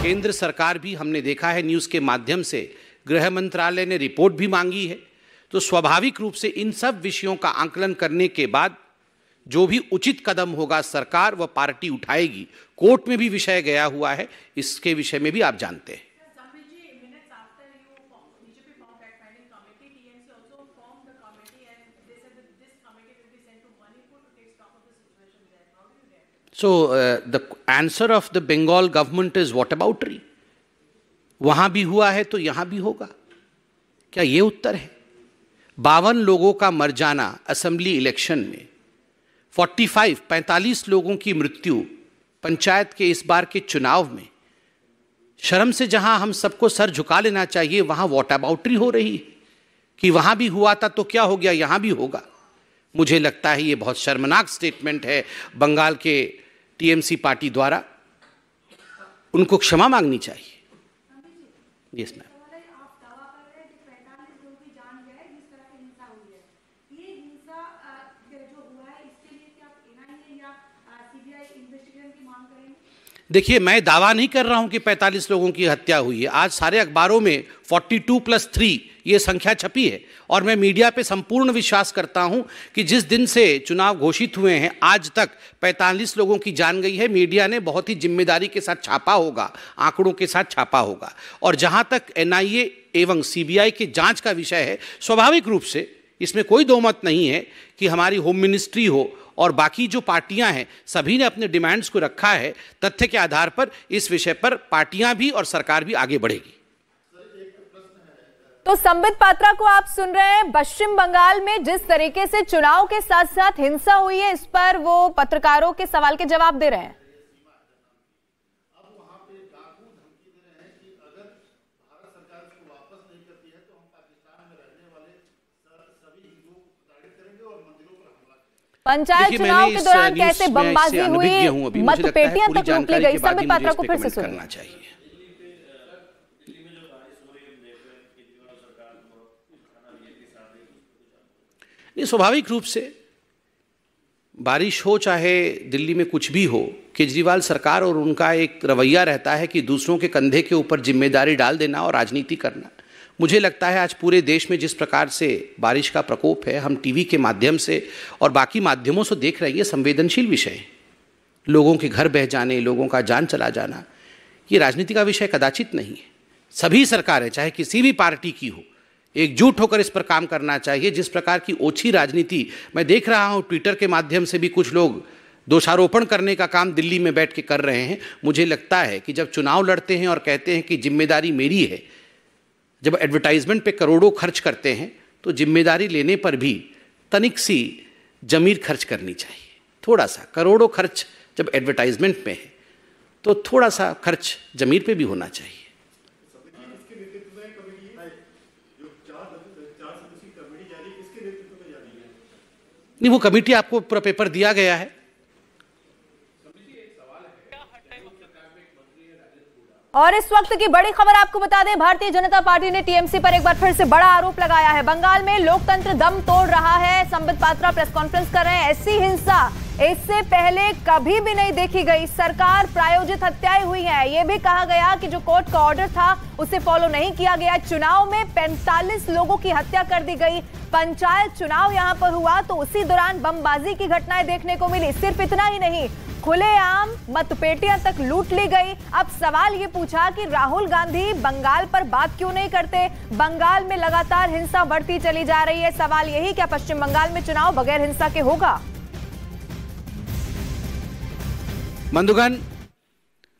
केंद्र सरकार भी, हमने देखा है न्यूज़ के माध्यम से, गृह मंत्रालय ने रिपोर्ट भी मांगी है। तो स्वाभाविक रूप से इन सब विषयों का आकलन करने के बाद जो भी उचित कदम होगा सरकार व पार्टी उठाएगी। कोर्ट में भी विषय गया हुआ है, इसके विषय में भी आप जानते हैं। So the answer of the Bengal government is whataboutery. वहां भी हुआ है तो यहां भी होगा, क्या ये उत्तर है? 52 लोगों का मर जाना असेंबली इलेक्शन में, 45 लोगों की मृत्यु पंचायत के इस बार के चुनाव में। शर्म से जहां हम सबको सर झुका लेना चाहिए, वहां वॉटअबाउटरी हो रही है कि वहां भी हुआ था तो क्या हो गया, यहां भी होगा। मुझे लगता है ये बहुत शर्मनाक स्टेटमेंट है बंगाल के टीएमसी पार्टी द्वारा, उनको क्षमा मांगनी चाहिए। Yes ma'am. देखिए, मैं दावा नहीं कर रहा हूं कि 45 लोगों की हत्या हुई है। आज सारे अखबारों में 42+3 ये संख्या छपी है और मैं मीडिया पे संपूर्ण विश्वास करता हूं कि जिस दिन से चुनाव घोषित हुए हैं आज तक 45 लोगों की जान गई है। मीडिया ने बहुत ही जिम्मेदारी के साथ छापा होगा, आंकड़ों के साथ छापा होगा। और जहां तक एनआईए एवं सीबीआई की जांच का विषय है, स्वाभाविक रूप से इसमें कोई दो मत नहीं है कि हमारी होम मिनिस्ट्री हो और बाकी जो पार्टियां हैं, सभी ने अपने डिमांड्स को रखा है। तथ्य के आधार पर इस विषय पर पार्टियां भी और सरकार भी आगे बढ़ेगी। तो संबित पात्रा को आप सुन रहे हैं। पश्चिम बंगाल में जिस तरीके से चुनाव के साथ साथ हिंसा हुई है, इस पर वो पत्रकारों के सवाल के जवाब दे रहे हैं। पंचायत चुनाव के दौरान कैसे बमबाजी हुई, मतपेटियां तक लूट ली गई। संबित पात्रा को फिर से सुनना चाहिए। नहीं, स्वाभाविक रूप से बारिश हो चाहे दिल्ली में कुछ भी हो, केजरीवाल सरकार और उनका एक रवैया रहता है कि दूसरों के कंधे के ऊपर जिम्मेदारी डाल देना और राजनीति करना। मुझे लगता है आज पूरे देश में जिस प्रकार से बारिश का प्रकोप है, हम टीवी के माध्यम से और बाकी माध्यमों से देख रहे हैं, ये संवेदनशील विषय है। लोगों के घर बह जाने, लोगों का जान चला जाना, ये राजनीति का विषय कदाचित नहीं है। सभी सरकारें, चाहे किसी भी पार्टी की हो, एकजुट होकर इस पर काम करना चाहिए। जिस प्रकार की ओछी राजनीति मैं देख रहा हूँ, ट्विटर के माध्यम से भी कुछ लोग दोषारोपण करने का काम दिल्ली में बैठ के कर रहे हैं। मुझे लगता है कि जब चुनाव लड़ते हैं और कहते हैं कि जिम्मेदारी मेरी है, जब एडवर्टाइजमेंट पे करोड़ों खर्च करते हैं तो जिम्मेदारी लेने पर भी तनिक सी जमीर खर्च करनी चाहिए। थोड़ा सा करोड़ों खर्च जब एडवर्टाइजमेंट में है तो थोड़ा सा खर्च जमीर पे भी होना चाहिए। नहीं, वो कमेटी आपको पूरा पेपर दिया गया है। और इस वक्त की बड़ी खबर आपको बता दें, भारतीय जनता पार्टी ने टीएमसी पर एक बार फिर से बड़ा आरोप लगाया है। बंगाल में लोकतंत्र दम तोड़ रहा है। संबित पात्रा प्रेस कॉन्फ्रेंस कर रहे हैं। ऐसी हिंसा इससे पहले कभी भी नहीं देखी गई। सरकार प्रायोजित हत्याएं हुई हैं। यह भी कहा गया कि जो कोर्ट का ऑर्डर था उसे फॉलो नहीं किया गया। चुनाव में 45 लोगों की हत्या कर दी गई। पंचायत चुनाव यहां पर हुआ तो उसी दौरान बमबाजी की घटनाएं देखने को मिली। सिर्फ इतना ही नहीं, खुलेआम मतपेटियां तक लूट ली गई। अब सवाल ये पूछा कि राहुल गांधी बंगाल पर बात क्यों नहीं करते। बंगाल में लगातार हिंसा बढ़ती चली जा रही है। सवाल यही, क्या पश्चिम बंगाल में चुनाव बगैर हिंसा के होगा? बंधुगण,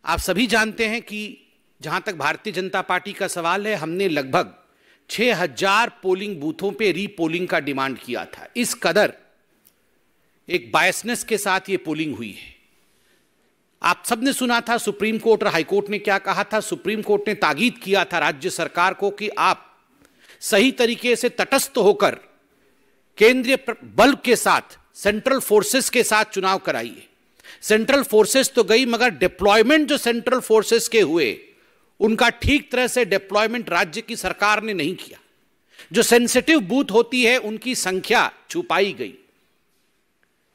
आप सभी जानते हैं कि जहां तक भारतीय जनता पार्टी का सवाल है, हमने लगभग 6000 पोलिंग बूथों पे रीपोलिंग का डिमांड किया था। इस कदर एक बायसनेस के साथ ये पोलिंग हुई है। आप सबने सुना था सुप्रीम कोर्ट और हाई कोर्ट ने क्या कहा था। सुप्रीम कोर्ट ने ताकीद किया था राज्य सरकार को कि आप सही तरीके से तटस्थ होकर केंद्रीय बल के साथ, सेंट्रल फोर्सेस के साथ चुनाव कराइए। सेंट्रल फोर्सेस तो गई, मगर डिप्लॉयमेंट जो सेंट्रल फोर्सेस के हुए, उनका ठीक तरह से डिप्लॉयमेंट राज्य की सरकार ने नहीं किया। जो सेंसिटिव बूथ होती है उनकी संख्या छुपाई गई,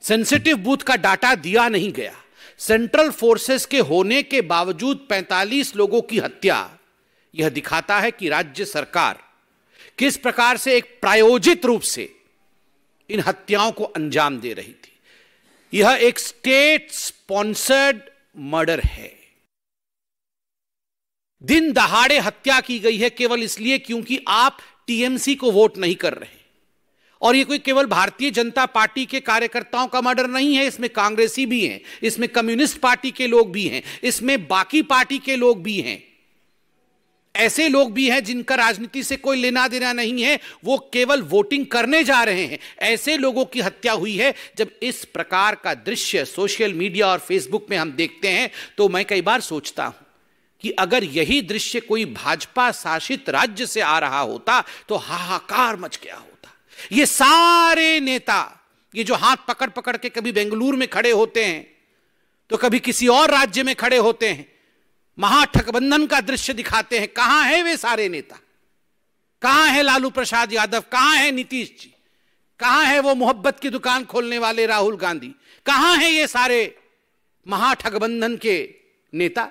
सेंसिटिव बूथ का डाटा दिया नहीं गया। सेंट्रल फोर्सेस के होने के बावजूद 45 लोगों की हत्या, यह दिखाता है कि राज्य सरकार किस प्रकार से एक प्रायोजित रूप से इन हत्याओं को अंजाम दे रही थी। यह एक स्टेट स्पॉन्सर्ड मर्डर है। दिन दहाड़े हत्या की गई है केवल इसलिए क्योंकि आप टीएमसी को वोट नहीं कर रहे। और यह कोई केवल भारतीय जनता पार्टी के कार्यकर्ताओं का मर्डर नहीं है, इसमें कांग्रेसी भी हैं, इसमें कम्युनिस्ट पार्टी के लोग भी हैं, इसमें बाकी पार्टी के लोग भी हैं, ऐसे लोग भी हैं जिनका राजनीति से कोई लेना देना नहीं है, वो केवल वोटिंग करने जा रहे हैं। ऐसे लोगों की हत्या हुई है। जब इस प्रकार का दृश्य सोशल मीडिया और फेसबुक में हम देखते हैं तो मैं कई बार सोचता हूं कि अगर यही दृश्य कोई भाजपा शासित राज्य से आ रहा होता तो हाहाकार मच गया होता। ये सारे नेता, ये जो हाथ पकड़ पकड़ के कभी बेंगलुरु में खड़े होते हैं तो कभी किसी और राज्य में खड़े होते हैं, महागठबंधन का दृश्य दिखाते हैं। कहां है वे सारे नेता? कहां है लालू प्रसाद यादव? कहां है नीतीश जी? कहां है वो मोहब्बत की दुकान खोलने वाले राहुल गांधी? कहां है ये सारे महागठबंधन के नेता?